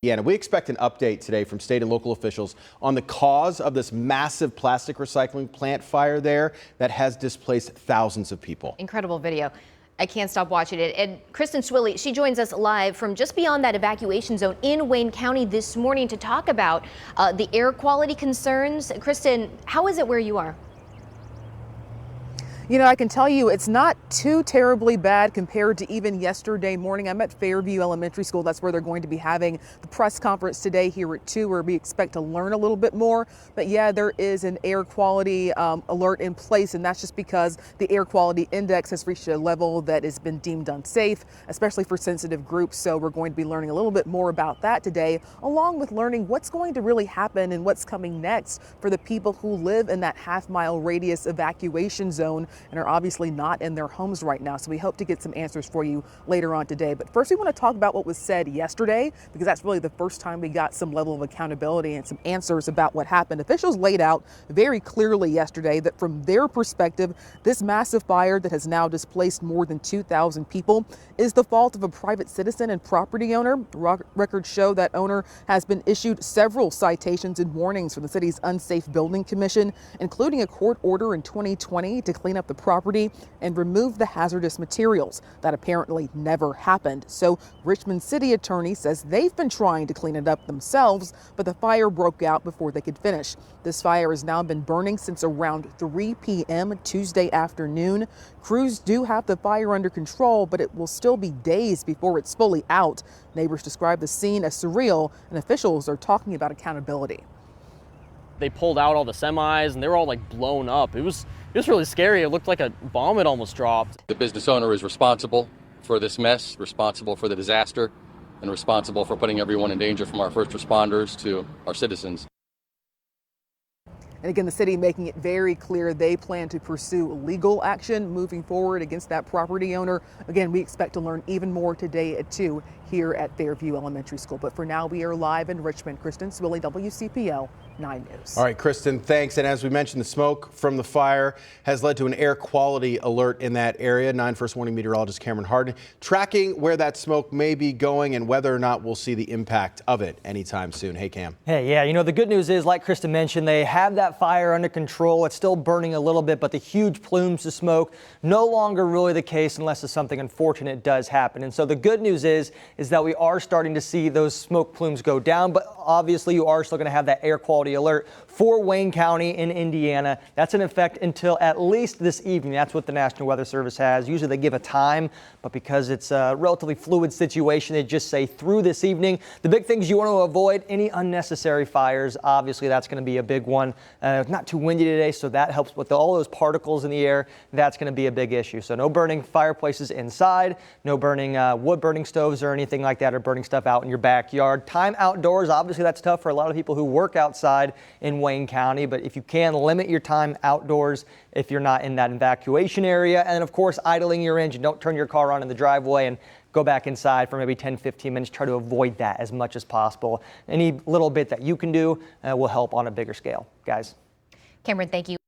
Indiana. We expect an update today from state and local officials on the cause of this massive plastic recycling plant fire there that has displaced thousands of people. Incredible video. I can't stop watching it. And Kristen Swilley, she joins us live from just beyond that evacuation zone in Wayne County this morning to talk about the air quality concerns. Kristen, how is it where you are? You know, I can tell you it's not too terribly bad compared to even yesterday morning. I'm at Fairview Elementary School. That's where they're going to be having the press conference today here at 2, where we expect to learn a little bit more. But yeah, there is an air quality alert in place, and that's just because the air quality index has reached a level that has been deemed unsafe, especially for sensitive groups. So we're going to be learning a little bit more about that today, along with learning what's going to really happen and what's coming next for the people who live in that half-mile radius evacuation zone and are obviously not in their homes right now. So we hope to get some answers for you later on today. But first, we want to talk about what was said yesterday, because that's really the first time we got some level of accountability and some answers about what happened. Officials laid out very clearly yesterday that from their perspective, this massive fire that has now displaced more than 2,000 people is the fault of a private citizen and property owner. Records show that owner has been issued several citations and warnings from the city's Unsafe Building Commission, including a court order in 2020 to clean up the property and remove the hazardous materials. That apparently never happened. So Richmond City Attorney says they've been trying to clean it up themselves, but the fire broke out before they could finish. This fire has now been burning since around 3 p.m. Tuesday afternoon. Crews do have the fire under control, but it will still be days before it's fully out. Neighbors describe the scene as surreal, and officials are talking about accountability. They pulled out all the semis and they were all like blown up. It was really scary. It looked like a bomb had almost dropped. The business owner is responsible for this mess, responsible for the disaster, and responsible for putting everyone in danger, from our first responders to our citizens. And again, the city making it very clear they plan to pursue legal action moving forward against that property owner. Again, we expect to learn even more today at 2 here at Fairview Elementary School. But for now, we are live in Richmond. Kristen Swilley, WCPL 9 News. All right, Kristen, thanks. And as we mentioned, the smoke from the fire has led to an air quality alert in that area. 9 First Warning meteorologist Cameron Harden tracking where that smoke may be going and whether or not we'll see the impact of it anytime soon. Hey, Cam. Hey, yeah, you know, the good news is, like Kristen mentioned, they have that fire under control. It's still burning a little bit, but the huge plumes of smoke no longer really the case unless something unfortunate does happen. And so the good news is that we are starting to see those smoke plumes go down, but obviously you are still going to have that air quality alert for Wayne County in Indiana. That's in effect until at least this evening. That's what the National Weather Service has. Usually they give a time, but because it's a relatively fluid situation, they just say through this evening. The big things you want to avoid: any unnecessary fires. Obviously, that's going to be a big one. Not too windy today, so that helps with all those particles in the air. That's going to be a big issue. So no burning fireplaces inside, no burning wood burning stoves or anything like that, or burning stuff out in your backyard. Time outdoors, obviously that's tough for a lot of people who work outside in Wayne County, but if you can, limit your time outdoors if you're not in that evacuation area. And of course, idling your engine. Don't turn your car on in the driveway and go back inside for maybe 10-15 minutes. Try to avoid that as much as possible. Any little bit that you can do will help on a bigger scale. Guys. Cameron, thank you.